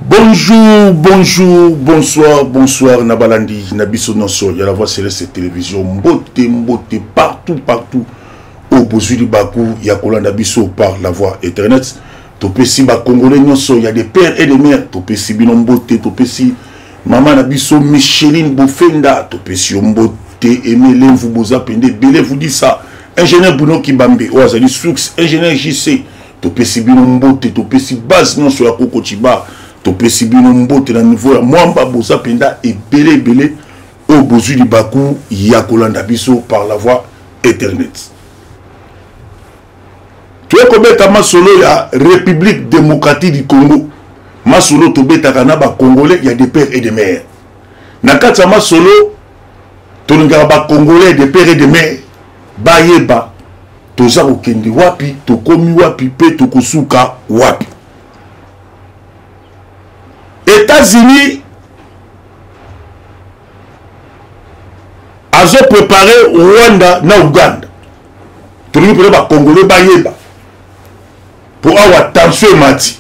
Bonjour, bonjour, bonsoir, bonsoir, Nabalandi, Nabiso Nonso, il y a la voix céleste télévision, mbote, partout, au bout du Bakou, il y a Kola Nabiso par la voix Internet, Topesi ba Congolais Nonso, il y a des pères et des mères, Topesi Binombote, Topesi, Maman Nabiso, Micheline Bofenda, Topesi Mbote, Emile, vous boza pende, Bele vous dit ça, ingénieur Bruno Kibambe, Oazali Soux, ingénieur JC, Topesi Binombote, Topesi Baz Nonso, ya Koko Chiba, Topesi bino mbote na niveau ya mwamba boza penda et belé au bozu du Bakou ya kolanda biso par la voie internet. Tu es kobeta masolo ya République démocratique du Congo. Masolo tobeta kana ba Congolais, il y a des pères et des mères. Nakatsa masolo tolinga ba Congolais des pères et des mères. Ba yeba toza okende wapi, tokomi wapi pe tokosuka wapi. États-Unis ont préparé Rwanda na Ouganda. Tout le monde peut Congolais bayeba pour avoir tension mati.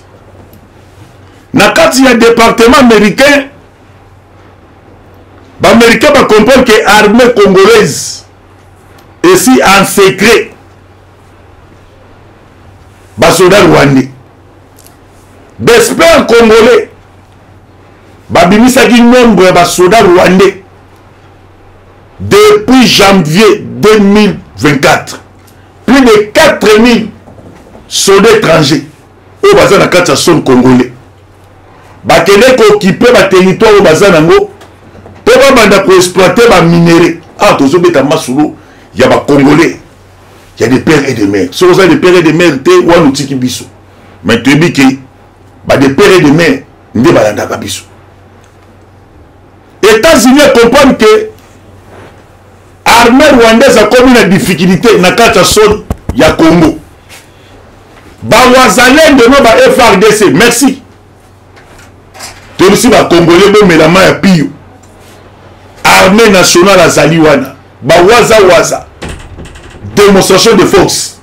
Na kati ya département américain, les Américains comprennent que l'armée congolaise est ici en secret. Les soldats rwandais. D'experts congolais. Babimisaki nombre de soldats rwandais depuis janvier 2024. Plus de 4000 soldats étrangers au bazar na kati ya sol congolais. Bakende ko occuper ba territoire au bazar nango po ba banda ko exploiter ba minéraux. Ah tozo beta masulu ya ba congolais. Il y a des pères et des mères. Si vous avez des pères et des mères te wanu tiki biso. Mais tu dis que ba des pères et des mères nde balanda ka biso. États-Unis comprennent que l'armée rwandaise a commis la difficulté dans le sol ya Congo. Bawazalène de nos FRDC, merci. Tu aussi les Congolais, mais la main à Pio. Armée nationale à Zaliwana. Bawaza. Démonstration de force.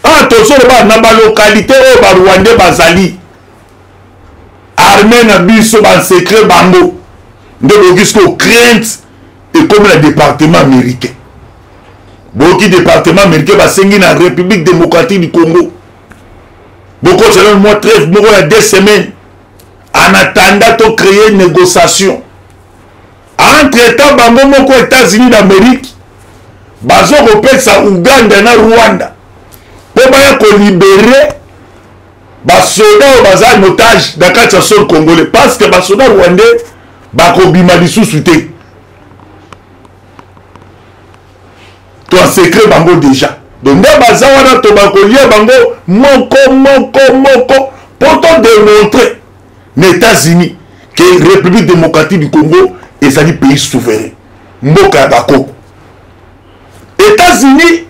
Attention, dans la localité où Rwandais Bazali. Armée na biso en secret bango. De crainte et comme le département américain. Beaucoup de département américain va s'engager dans la République démocratique du Congo. Beaucoup selon le mois 13, beaucoup il y a 2 semaines. En attendant de créer une négociation. Entre-temps, bango aux États-Unis d'Amérique, bazo repète ça Ouganda na Rwanda. Pour bien libérer les soldats ou les otages dans le sol congolais. Parce que les soldats rwandais bakobima lisusu te. To en secret bango déjà. Donc nda bazawana to bakolia bango moko pour te démontrer les États-Unis que la République démocratique du Congo est un pays souverain. Mboka bako. États-Unis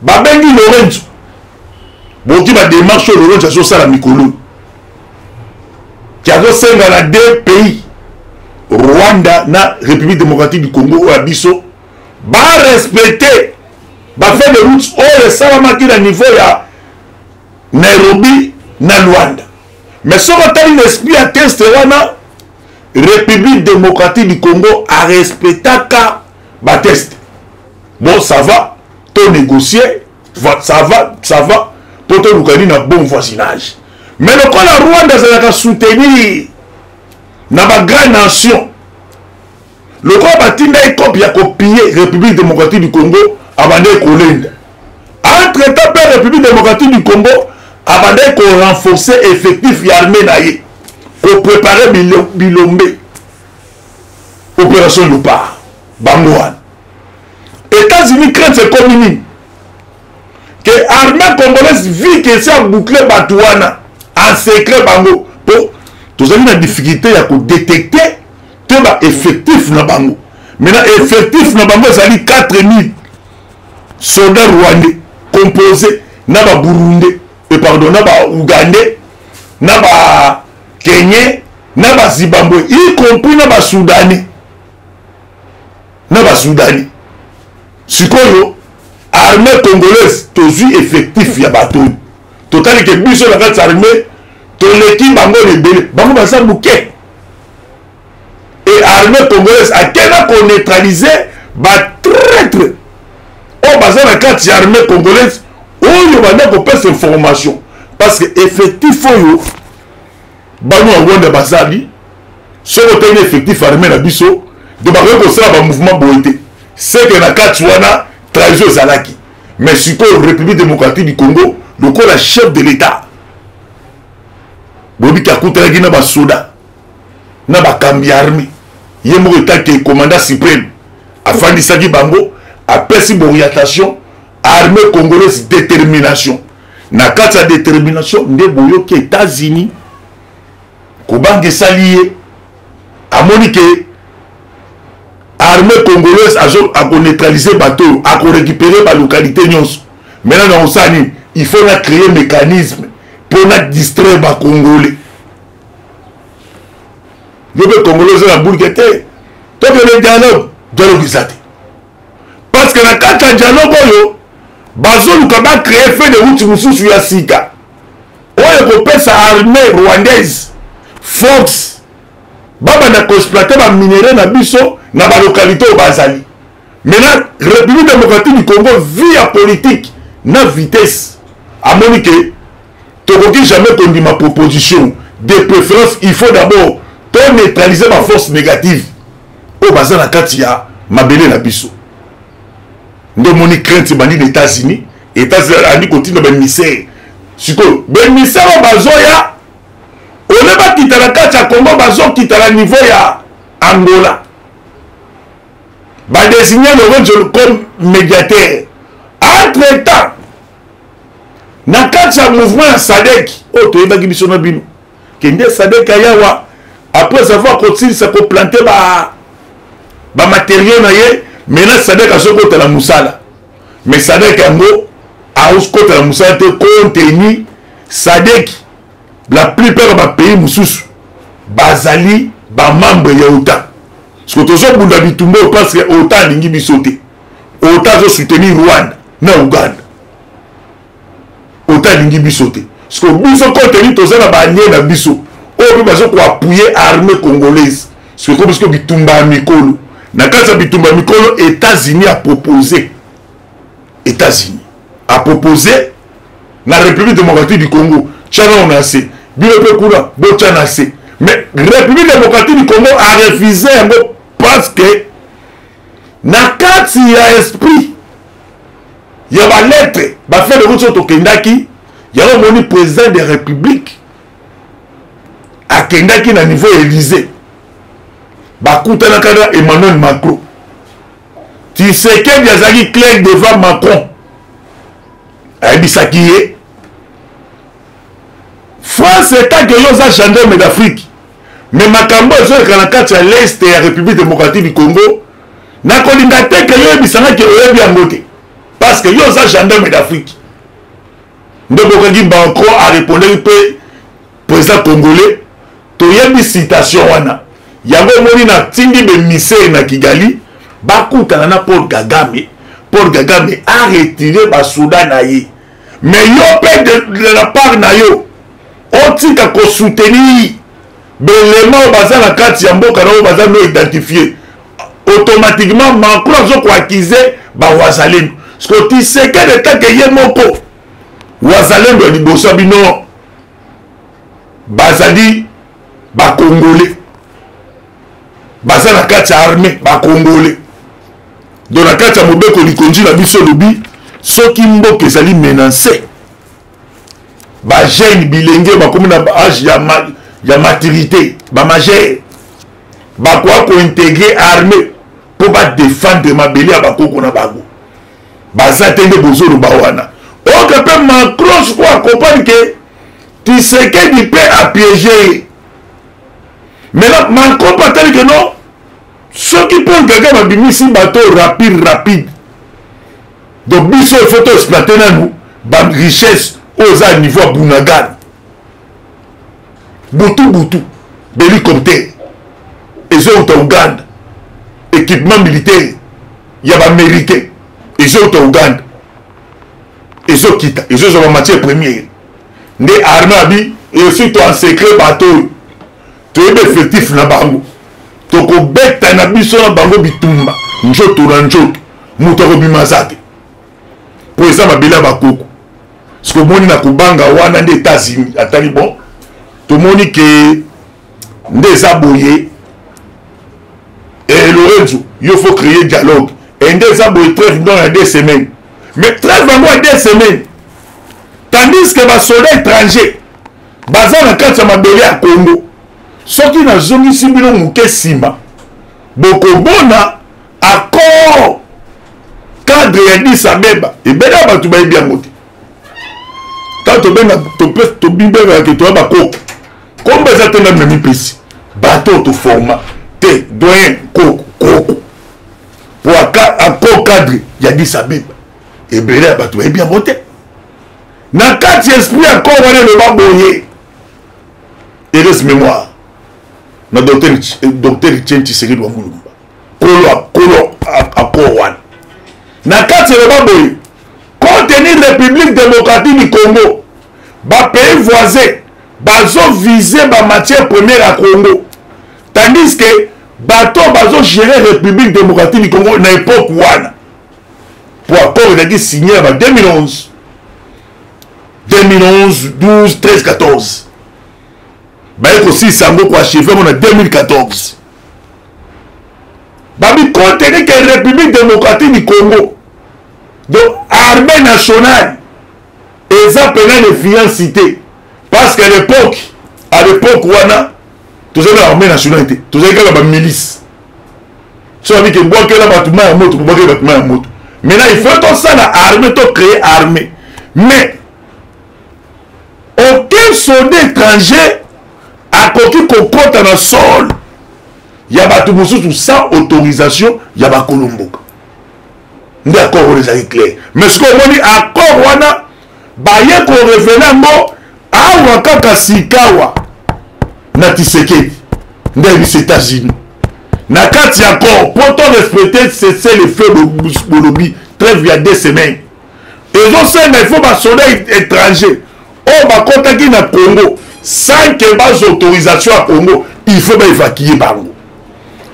babengi Lorenzo. Boki ba démarche Lorenzo sur ça la mikolo. Qui a dans 2 pays, Rwanda na République démocratique du Congo ou Abisso, va respecter, va faire des routes où les salamaki à niveau ya Nairobi na Rwanda. Mais si on a un esprit à test, la République démocratique du Congo a respecté ka test. Bon, ça va, to négocier, ça va, pour te nous un bon voisinage. Mais le cas de Rwanda, c'est soutenir dans la grande nation. Le cas de a copié la République démocratique du Congo avant de Kolenda. Entre-temps, la République démocratique du Congo avant de renforcer l'effectif de l'armée pour préparer Bilombe. Opération Lupar. Bangouan. États-Unis craignent ces communes. Que l'armée congolaise vit que c'est bouclé Batouana. En secret bango pour tous avez une difficulté à détecter tout effectif na bango. Maintenant effectif na bango c'est 4000 soldats rwandais composés na ba burundais et pardon na ba ougandais na ba kenyais na ba zimbabwe y compris na ba soudanais. Sikoyo armée congolaise tozu effectif ya bateau. Total que biso la carte armée toleki bango lebele bango baza moke et armée congolaise akenda koneutraliser batraître oyo baza na kati ya armée congolaise oyo banda kopesa information parce que effectif oyo bano ya rwanda bazali soki otali effectif armée na biso de bakoki kosala bamouvement boye te seke na kati wana trahison ezalaki mais sikoyo république démocratique du congo lokola chef de l'état bobiki akutanaki na basoda na bakambi ya armée ye moko etaki commandant suprême afandisaki bango apesi borientation armée congolaise détermination na kati ya détermination nde boyoki États-Unis kobanga esali ye amoni ke armée congolaise akoneutraliser bato oyo akorécupérer balokalité nyonso maintenant na osala nini il faut na créer mécanisme mpo na distraire bacongolais yo mpe congolais oza na bulke te tokende dialogue eza te parce que na kati ya dialogue oyo bazoluka bacréer fait de route mosusu ya sika oyo kopesa armée rwandaise force babanda koexploite baminere na biso na balokalité oyo bazali maintenant république démocratique du congo via politique na vitesse amoni ke tokoki jamais kondima proposition de préférence il faut d'abord to neutraliser baforce négative oyo baza na kati ya mabele na biso nde omoni crainte bandi na états-unis andi kotinda bamisere sikoyo bamisere oyo bazoya ole bakita na kati ya congo bazokita na niveau ya angola badesigne lorenzo comme médiateur entre temps na kati ya mouvement ya sadek oyo toyebaki biso na bino kende sadek ayawa après avoir kotilisa koplante bamatériel na ye maintenant sadek asoki kotala mosala mais sadek yango akotala mosala te contenu sadek la plupart ba pays mosusu bazali bamembre ya OTAN soki tozobunda bitumba oyo parce que OTAN alingi biso te OTAN azosoutenir Rwanda na Uganda OTAN alingi biso te soki biso contenu toza na baalie na biso oyo mpe bazokoappuye armée congolaise soki biso bitumba ya mikolo na kati ya bitumba ya mikolo États-Unis a proposé na république démocratique du Congo tchana on a assez bino pe kuna bo tchana assez mais république démocratique du Congo a refusé yango parce que na kati ya esprit ya balettre bafait de route tokendaki yango moni président de république akendaki na niveau Élysée bakutanaka na Emmanuel Macron Tshisekedi azalaki clair devant Macron ayebisaki ye France etake yo oza gendarme d'Afrique mais makambo ezoleka na kati ya l'est ya république démocratique du Congo nakolinga te ke yo oyebisangaki oyebi yango te parce que yo oza gendarme d'Afrique nde bokaki Macron arépondaki mpe président congolais toyebi citation wana yango omoni na tindi bemisere na Kigali bakutana na Paul Kagame a retiré basoda na ye mais yo mpe de la part na yo otika kosoutenir belema oyo baza na kati ya mboka na oyo baza no identifié automatiquement Macron azokoakize bawazalendo parceque Tshisekedi etake ye moko wazalendo ya liboso ya bino bazali bakongolais baza na kati ya armée bakongolais donc na kati ya mobeko likonzi na biso lobi soki mboka ezali menacé bajeune bilenge bakomi na age ya maturité bamagere bakoka kointégrer armée mpo badéfendre mabele ya bakoko na bango baza te nde bozoloba wana oke mpe Macron siko akomprendre ke Tshisekedi mpe apiége ye maintenant Macron mpe atali ke non soki Paul Kagame babimisi bato rapide donc biso ifo to exploite nanu barichesse oyo eza ya niveau ya Bunagana butu bélicoptère ezouta Uganda équipement militaire ya baaméricain ezouta Uganda ezokita ezozwa bamatière première nde armée abi et surtout en secret bateau tu es effectif na bango toko beta na biso na bango bitumba njoto na njoto muto ko bimazate pour ça mabela bakoko ce que moni na kubanga wana nde États-Unis atali bon to moni que nde aboyé et Lorenzo il faut créer dialogue et nde aboyé trêve dans 2 semaines mais trêve vraiment 2 semaines tandis que les soldats étrangers baza na kati ya mabele ya Congo soki na zongi simbilo muke sima bokobona accord cadre ya Addis Abeba ebela batu bayebi yango te quand tobenga tobimbenga ke toya bakoko komba eza te na mipesi bato to forma te doyen koko pour accord cadre ya Addis Abeba ebela batu bayebi yango te na kati esprit accord wana loba boye Eres mémoire na docteur Etienne Tshisekedi wa Mulumba kolo accord wana na kati le baboye contenir République démocratique du Congo ba pays voisin bazo viser ba matière première à Congo tandis que bato bazo gérer République démocratique du Congo na époque wana pour accord il a dit signé en 2011 12 13 14 baye aussi sango kwa achevé en 2014 babi contenir que République démocratique du Congo donc armée nationale et ça peine de fiancité parce qu'à l'époque wana tous les armée nationale tous les gars la milice so avec que boire que la batuma ya moto boire batuma ya moto maintenant il faut tout ça la armée to créer armée mais aucun soldat étranger a coquille cocotte dans le sol. Il y a battu tout sans autorisation, il y a pas Colombo. D'accord, on les a clair. Mais ce qu'on dit, accord, on a, baye qu'on revenait mot, à Wakaka Sikawa, na Tshisekedi, dans les États-Unis. Na kati accord, pour ton respecter, c'est le feu de Bolobi, trêve il y a 2 semaines. Et donc, il faut que les soldats étrangers, on va contacter na Congo. Sans que bas autorisation à Congo, il faut évacuer Bango.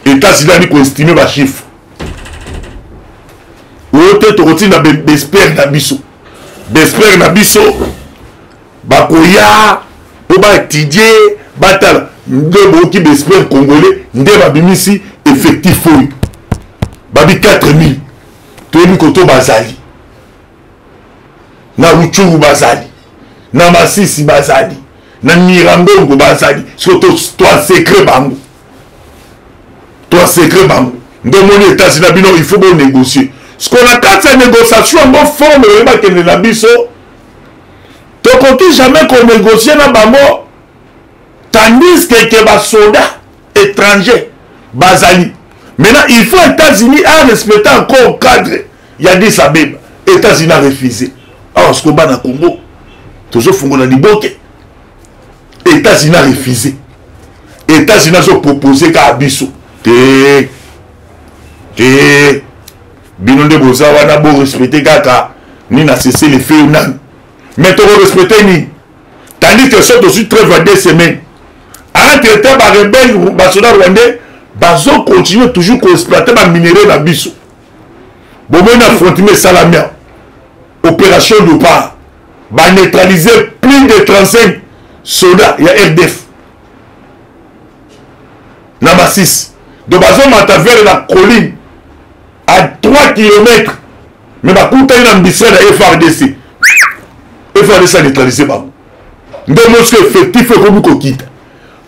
États-Unis ont estimé les chiffres. Ou peut-être aussi na Besper na biso. Besper na biso. Bakoya, ou ba étudier, batal. Ndebo qui Besper congolais, ndeba bimisi effectif fouille. Babi 4000. Toyebi koto bazali. Na Uchuru bazali. Na Masisi bazali. Na Mirangongo bazali surtout toi secret bango ndemoni États-Unis bino il faut bon négocier ce qu'on a quand cette négociation bon forme ba kende na biso to koki jamais qu'on négocie na bango tandis que ba soldats étrangers bazali maintenant il faut États-Unis à respecter encore cadre il y a Addis Abeba États-Unis a refusé alors ce qu'on bat na Congo toujours fongola liboke États-Unis a refusé. États-Unis ont proposé qu'à Abisso. Binonde Boza wana bon respecter kaka ni na cessé les faits nan. Mais tu respecter ni. Tandis que ça aussi très 22 semaines. Entre temps ba rebelle ba soda rwandais bazo continuer toujours à exploiter ba minerai na Abisso. Bon on affronter Salamia. Opération de part. Ba neutraliser plus de 35 soldats, il y a RDF. Namassis. De Bazon Matavère la colline à 3 km. Mais ma coûte est une ambition de FRDC. FRDC a neutralisé. Donc, c'est effectif comme vous quitte.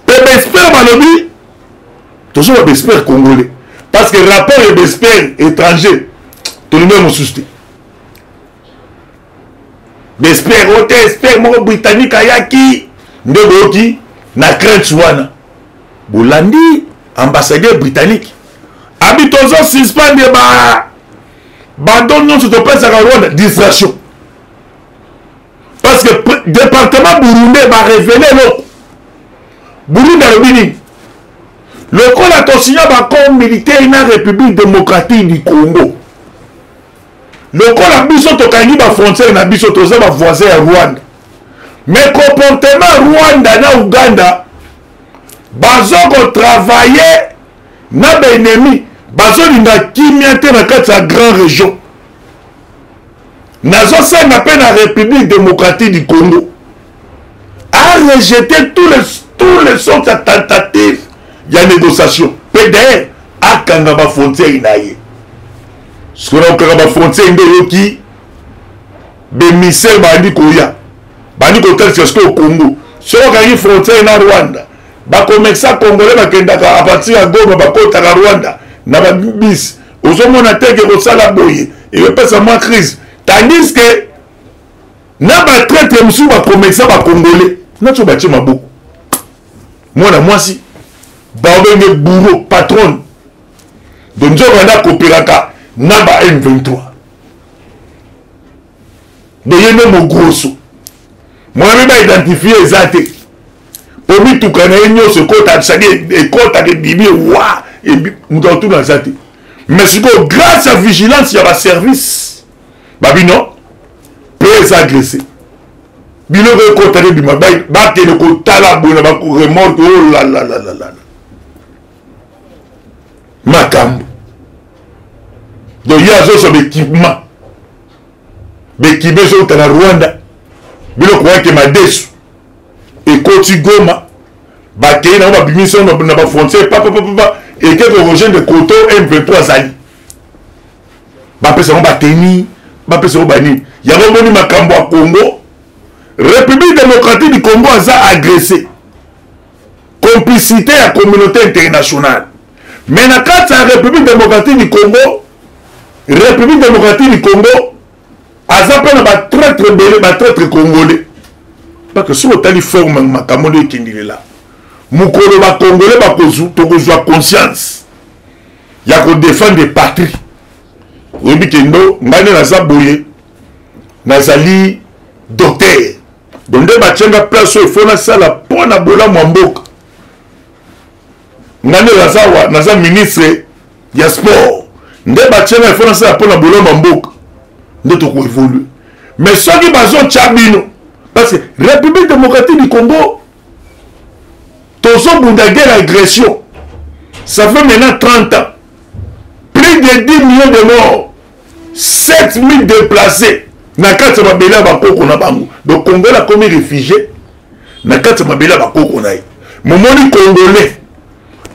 Et Besper Malobi, toujours un Besper congolais. Parce que le rapport est Besper étranger. Tout le monde est soutenu. Besper, Besper, mon Britannique, Ayaki. Ndeboki na crainte wana Bolandi ambassadeur britannique habitozo suspendre ba donnon sur place à Rwanda distraction parce que département Burundi va révéler le Burundi Rubini le col a tosigné ba corps militaire na République démocratique du Congo le col a biso to kangi ba frontière na biso to za ba voisin à Rwanda mais comportement Rwanda na Uganda bazo travailler na ennemi bazo linga kimia te na kati ya grande région nazo senga pe na République démocratique du Congo a rejeté tous les sortes de tentatives de négociation PDR a kanga ba frontière inaye ce qu'on a kanga ba frontière ndeyoki be misel bandi koya bandi ko tel c'est au Congo so ka yi frontière na Rwanda ba commerçant congolais ba kendaka à partir ya Goma ba kota ka Rwanda na ba bis ozomona teke ko sala boye et le pesa moins crise tandis que na ba traite musu ba commerçant ba congolais na to ba ti maboko mwana mwasi ba obenge bourreau patron donc nzo banda kopiraka na ba M23 de yene mo grosso moi même identifier ezate pour mi tout kana enyo se kota tsadi et kota de bibi wa et muto tout dans ezate mais c'est que grâce à vigilance il y a un service babino peut agresser bino ko kota de bima ba te le ko tala bona ba ko remorque oh la la la la la makambo donc il y a zo équipement bekibe zo tala Rwanda bilo ko ke madesu et koti Goma ba ke na ba bimiso na ba frontière papa et quelques rejoindre de Koto M23 zali ba pesa ba teni ba pesa ba ni ya ngoni makambo ya Congo République démocratique du Congo a agressé complicité à la communauté internationale mais na kati ya République démocratique du Congo aza pe na ba traître belé ba traître congolais parce que si on tali forme makambo de kindile la mukolo ba congolais ba kozu to kozwa conscience ya ko défendre patrie obi kendo ngane na za boye na zali docteur donc de ba tchenga place il faut na sala pona bola mwamboka ngane na za ministre ya sport nde ba tchenga il faut na sala pona bola mwamboka nde to ko évoluer mais soki bazo tchabino parce que République démocratique du Congo tozo bunda guerre agression ça fait maintenant 30 ans plus de 10 millions de morts 7000 déplacés na kati ya mabele ya bakoko na bango donc Congo a comme réfugié na kati ya mabele ya bakoko na ye momoni congolais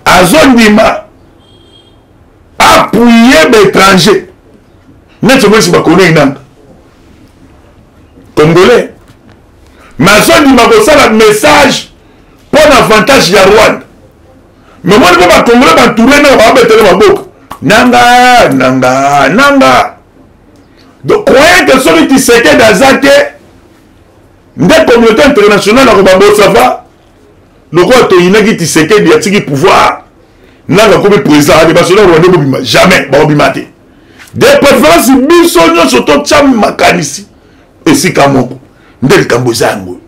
azondima appuyer l'étranger neti mwesi bakolo inanga congolais mais azondima kosala message pour l'avantage ya Rwanda mais moi je ba congolais ba tourner na ba betele maboko nanga donc croyez que celui qui s'était d'Azate la communauté internationale a rebabo ça va le roi Toyinaki Tshisekedi a tiki pouvoir nanga comme président de Barcelone Rwanda bobima jamais ba bimate de préférence bisonyo soto cham makanisi et si kamoko ndel kambozango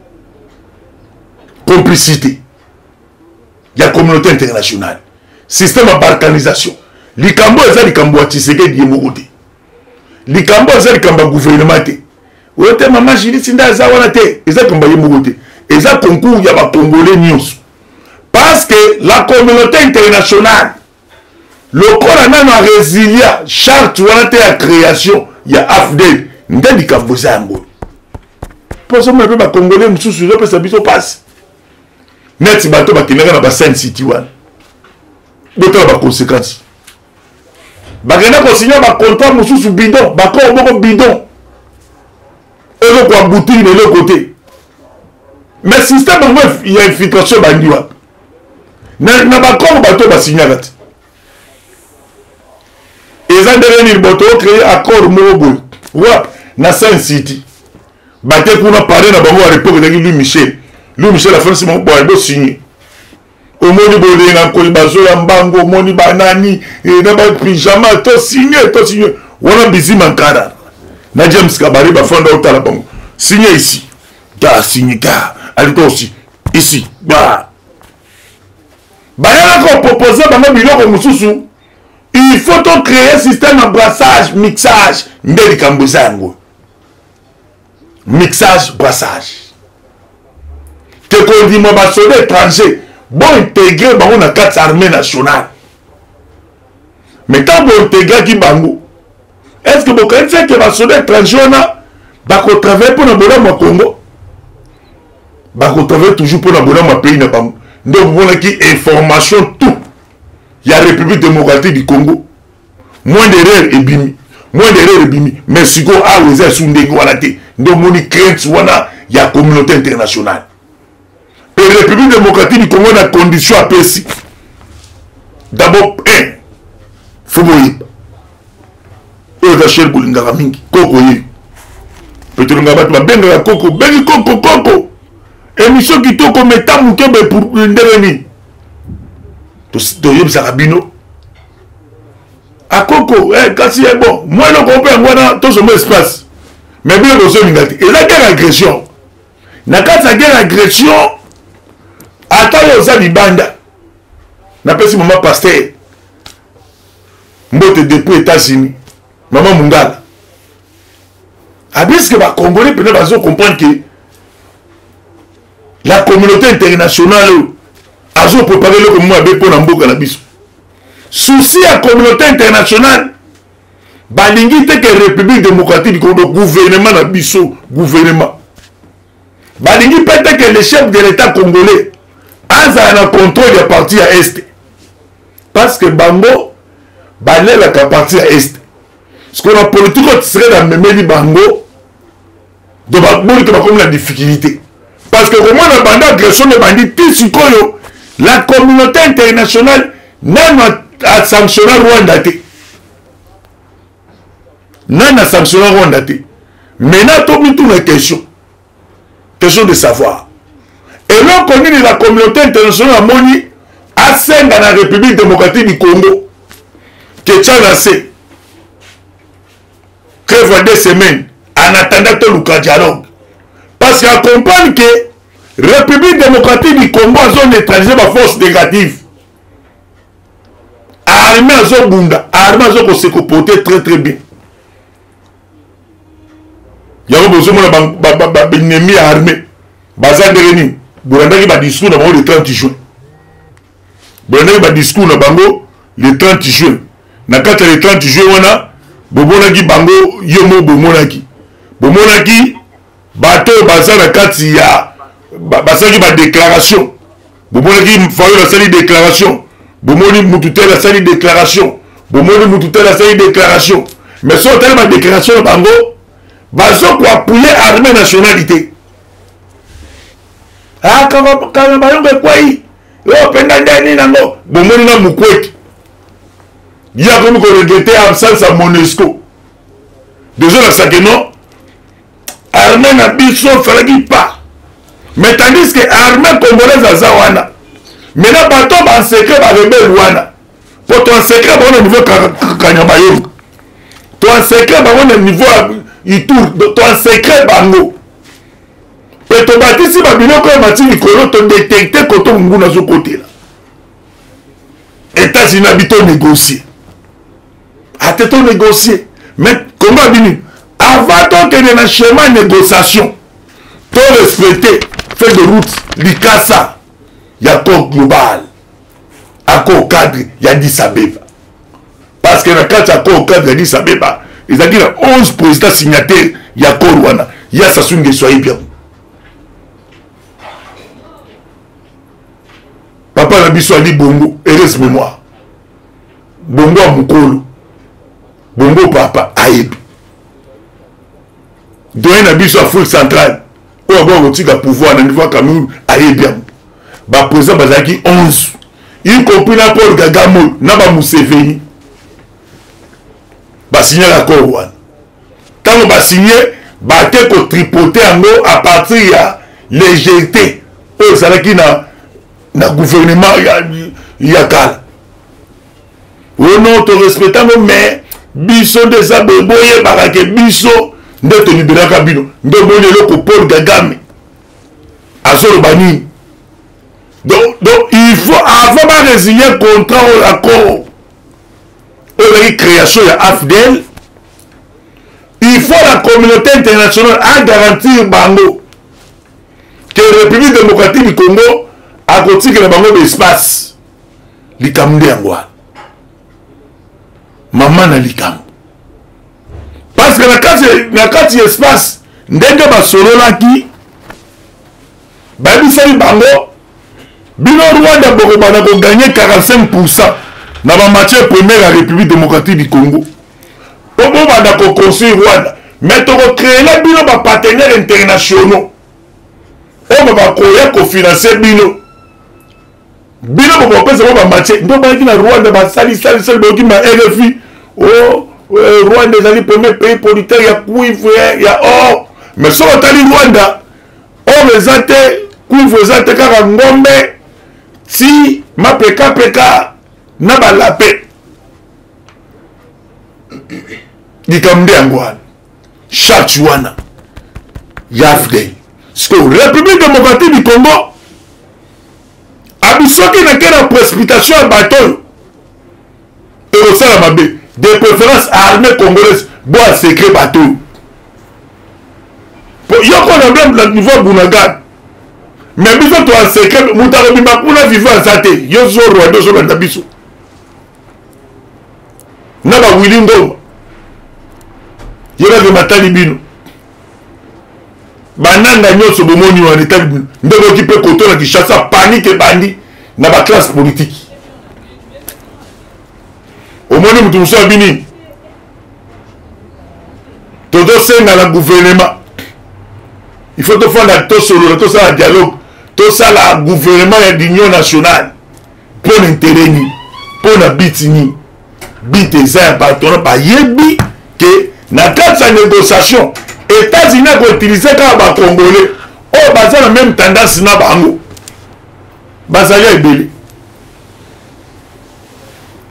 complicité il y a communauté internationale système de balkanisation likambo eza likambo ya Tshisekedi yemokote likambo eza likambo ya gouvernement te ote mama Judith nda eza wana te eza likambo yemokote eza concours ya ba congolais nyonso parce que la communauté internationale lokola nano a résilia charte wana te ya création ya AFDEL nde likambo eza yango poso mpe ba congolais mususu ezopesa biso pasi neti bato bakendaka na ba Saint City wana botala ba conséquences bakenda kosigna ba contrat mususu bidon bakoro moko bidon elo kwa boutique de l'autre côté mais système yango il y a infiltration bandi wa na bakoro bato basignaka te eza ndenge boto créer accord moko boye wap na Saint City bate kuna parler na bango à l'époque de Louis Michel a fait ce moment pour signer au moni bolenga ko bazo ya mbango au moni banani et na ba pyjama to signer wana bizi mankara na James Kabari ba fonda otala bango signer ici da signer ka alito aussi ici ba yana ko proposer bango biloko mususu il faut to créer système de brassage mixage ndeli kambuzango mixage brassage te kondima basoda étranger bon intégrer bango na kati armée nationale mais tant bon intégrer ki bango est-ce que bokanisa ke basoda étranger wana bakotravaille pour na bolamu ya Congo bakotravaille toujours pour na bolamu ya pays na bango nde bomonaki information tout ya République démocratique du Congo moins d'erreur ebimi mais siko awa eza esu ndenge wana te nde omoni crainte wana ya communauté internationale pe République démocratique du Congo na condition apesi d'abord fo boyeba oyo eza chere bolingaka mingi koko ye pe tolingaka bato babengaka koko bengi koko émission kitoko meta moke be pour ndenge nini toyebisaka bino akoko kasi bon moi eloko mpe yango wana tosoma espace mais bino tozolinga te eza guerre agression na kati ya guerre agression ata oyo oza libanda napesi mama Pasteur mbote depuis États-Unis mama Mungala abiske bacongolais pene bazo comprendre que la communauté internationale azo préparer le comme moi be pona mboka na biso souci à communauté internationale balingi te que République démocratique du Congo gouvernement na biso gouvernement balingi peut-être que le chef de l'État congolais a un contrôle de parti à est parce que bango balela ka parti à est ce qu'on a politique serait dans le même bango de baboli que comme la difficulté parce que comment la bande agression de bandit tisikoyo la communauté internationale n'a a sanctionné Rwanda te n'a sanctionné Rwanda te maintenant tout mis toute la question de savoir et l'on connaît la communauté internationale à Moni à 5 dans la République démocratique du Congo que Tchad c'est crève 2 semaines en attendant tout le dialogue parce qu'à comprendre que République démocratique du Congo a zone étrangère ma force négative armée à zone bunda armée à zone se comporter très bien il y a besoin de l'ennemi armé baza dereni bolanda ba discours na bango le 30 juin bolanda ba discours na bango le 30 juin na kata le 30 juin wana bomonaki bango yomo bomonaki bato baza na kati ya basaki ba déclaration bomonaki fayo la sali déclaration bomoni mututel la sali déclaration bomoni mututel la sali déclaration mais so tellement ba déclaration bango bazo ko appuyer armée nationalité quand bayonga kwai yo penda ndani nango bomoni na mukweki ya comme ko regretter absence à Monusco déjà la sakeno armée na biso falaki pas mais tandis que armée congolaise azawana maintenant bato ba secret ba rebelle wana pour ton secret ba au niveau kanyabayonga ton secret ba au niveau Itour ton secret bango et to batisi ba biloko ya matini kolo to détecter koto nguna zo côté là États-Unis habito négocier ateto négocier mais comment bini avant donc que na schéma négociation to respecter fait de route l'ICASA y a accord global accord cadre y a Addis Abeba parce que na cadre accord cadre Addis Abeba ils ont dit 11 présidents signataires il y a Korwana il y a Sassou Nguesso bien papa na biso ali bongo heureuse mémoire bongo a mukolo bongo papa ayebi doyen na biso Afrique centrale oyo abongo tika pouvoir na niveau Cameroun ayebi ba président bazaki 11 y compris na Paul Kagame na ba Museveni ba signer l'accord wana tant ba signer ba te ko tripoter yango à partir ya légèreté oyo salaki na gouvernement ya kala o non to respectant mais biso des abeboye barake biso nde to libéraka bino nde boni loko Paul Kagame azolo bani donc il faut avant de résigner contrat ou accord la création de AFDEL, il faut la communauté internationale à garantir bango que République démocratique du Congo a continué na bango l'espace likamde yango maman na likambo parce que na kati espace ndenge basololaki babisali bango bino Rwanda bokobana ko gagner 45% na ba matière première ya République démocratique du Congo po bana ko construire Rwanda mais to ko créer bino ba partenaires internationaux o ba ko ya ko financer bino ko pesa ba matière ndo ba ki na Rwanda ba sali ba ki ma RFI Rwanda est le premier pays producteur ya cuivre ya or mais so tali Rwanda or ezate cuivre ezate kaka ngombe si ma peka na balape likamde yango chaque wana yafde parce que République démocratique du Congo abisoki na kena précipitation ya bateau et au sala mabe de préférence armée congolaise bois secret bateau yoko na même le niveau Bunagan mais biso to en secret mutaro bimba kuna vivant zate yo zo Rwanda zo na biso na ba Willy Ngoma yeba ke matali bino bananga nyonso bomoni wa etali bino ndeko kipe koto na Kinshasa panique bandi na ba classe politique omoni mutu muso abini todo senga la gouvernement il faut faire la dialogue tout ça la gouvernement et l'union nationale pour l'intérêt ni pour la bitini bit et partenaire par yebi que na carte sa négociation États-Unis ont utilisé comme ba congolais oh baza la même tendance na bango baza ya ebele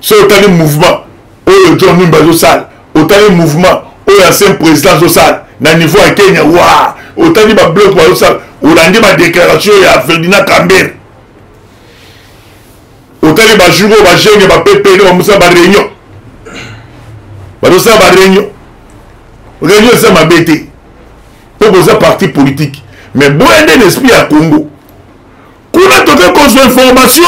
so autant mouvement oh John Numba Zosal autant mouvement oh ancien président Zosal na niveau à Kenya wa autant di ba bloc wa Zosal olandi ba déclaration ya Ferdinand Kambere autant di ba jugo ba jeune ba PPD ba musa ba réunion réunion ça m'a bêté pour poser parti politique mais bon un esprit à Congo qu'on a toqué qu'on soit information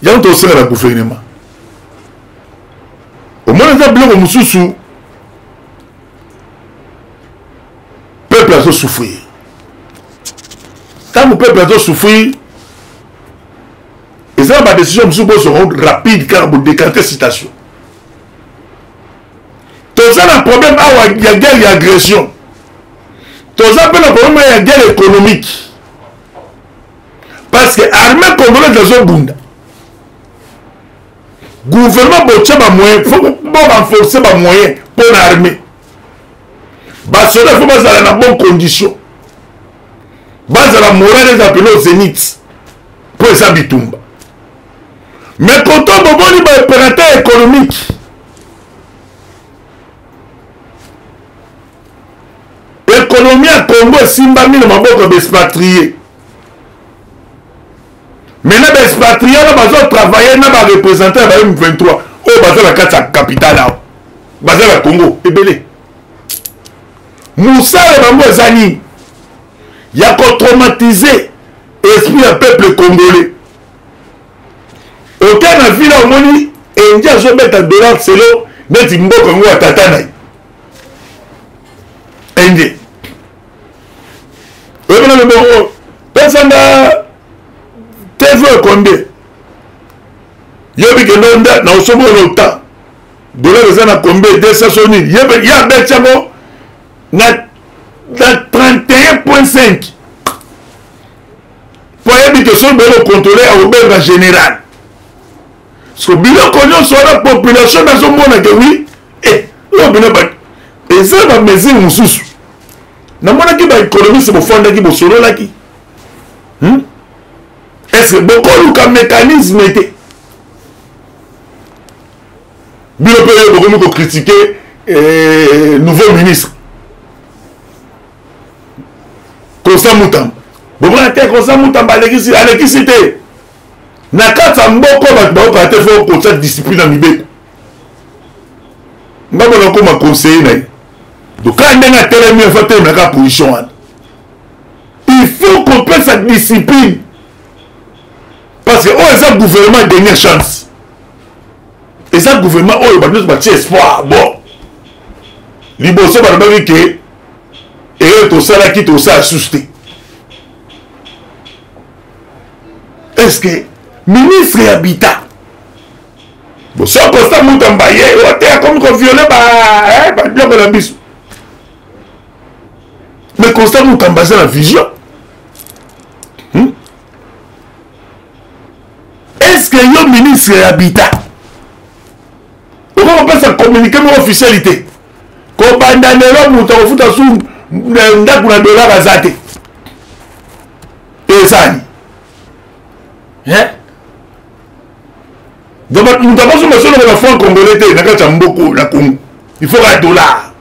il y a un dossier à la gouvernement au moins les blocs au Moussoussou peuple a souffrir quand le peuple a souffrir et ça ma décision seront rapide car vous décanter citation tout ça un problème il y a guerre et agression tout ça un problème il y a guerre économique parce que l'armée congolaise dans un bunda gouvernement botcha ba moyen faut renforcer ba moyen pour l'armée basoda faut bazala na bonne condition bazala morale des appelés au zénith pour ça bitumba mais quand on boni ba opérateur économique l'économie à Congo simba mine maboko d'expatriés maintenant les expatriés là bazo travailler na ba représenter ba M23 oh bazo la carte capitale là bazo la Congo ebele Moussa et bango zani ya ko traumatiser esprit du peuple congolais aucun na ville au moni india zo mettre dollar selo neti mboko ngo atata na ende ebona le bon pesanga TV combien yobi ke londa na osomo lota dollar za na combien 200 000 yebe ya betchamo na 31.5 pour yebi que son belo contrôler au benga général so bilo konyo so la population na zo mona ke oui lo bino ba eza ba mesure mususu na mona ki ba économie se bo fonda ki bo solo la ki est-ce que beaucoup de mécanisme était bilo pe beaucoup ko critiquer nouveau ministre Constant Mutamba bon on était Constant Mutamba l'électricité na kata mboko ba ko ate fo ko cette discipline na mibeko ngabo na ko ma conseiller na Donc quand on a tellement il faut tenir la position. Il faut qu'on prenne sa discipline. Parce que oh, c'est un gouvernement dernière chance. Et ça gouvernement oh, il va nous battre espoir. Bon. Liboso va nous dire que et tout ça là qui tout ça assusté. Est-ce que ministre et habitat bon si on constate Moutambaye on est comme qu'on violé bah bloc la biso. Mais constate Moutambaye c'est la vision. Est-ce que yo ministre et habitat pourquoi on peut se communiquer avec officialité qu'on bandanera Moutambaye fout à sous ndako na dollar azate et ça donc nous avons sur le fonds congolais il faut un dollar.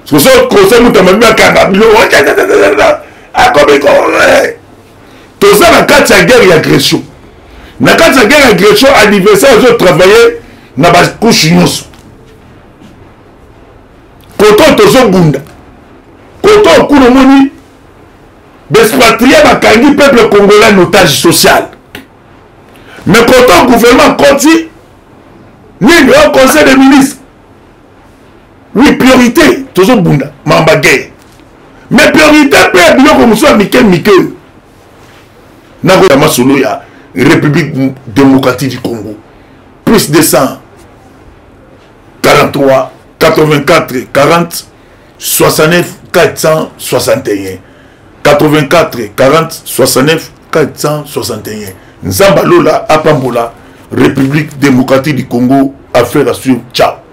C'est ça que conseil nous avons mis à Kangabilo. Tout ça dans la guerre et agression. Dans la guerre et agression, l'adversaire a travaillé dans la couche. Quand on a Bunda, quand on a Kouni, d'expatrier le peuple congolais en otage social. Mais quand le gouvernement continue, ni le conseil des ministres, oui, priorité, toujours Bunda, Mamba guerre. Mais priorité, peut être comme ça, Mikel. N'a pas la République démocratique du Congo. Plus de 100, 43, 84, 40, 69, 461. 84, 40, 69, 461. Nzamba Lola, Apambola, République démocratique du Congo, affaire à suivre. Ciao.